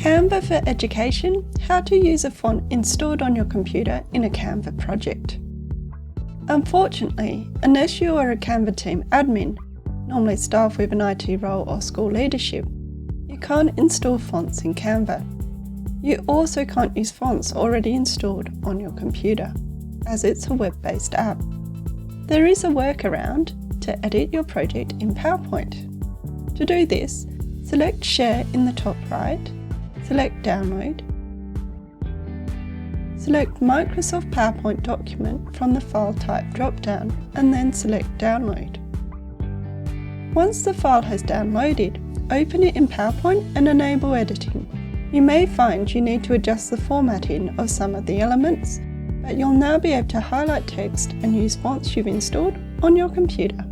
Canva for Education: How to use a font installed on your computer in a Canva project. Unfortunately, unless you are a Canva team admin, normally staff with an IT role or school leadership, you can't install fonts in Canva. You also can't use fonts already installed on your computer, as it's a web-based app. There is a workaround to edit your project in PowerPoint. To do this, select Share in the top right, select Download, select Microsoft PowerPoint document from the File Type drop-down and then select Download. Once the file has downloaded, open it in PowerPoint and enable editing. You may find you need to adjust the formatting of some of the elements, but you'll now be able to highlight text and use fonts you've installed on your computer.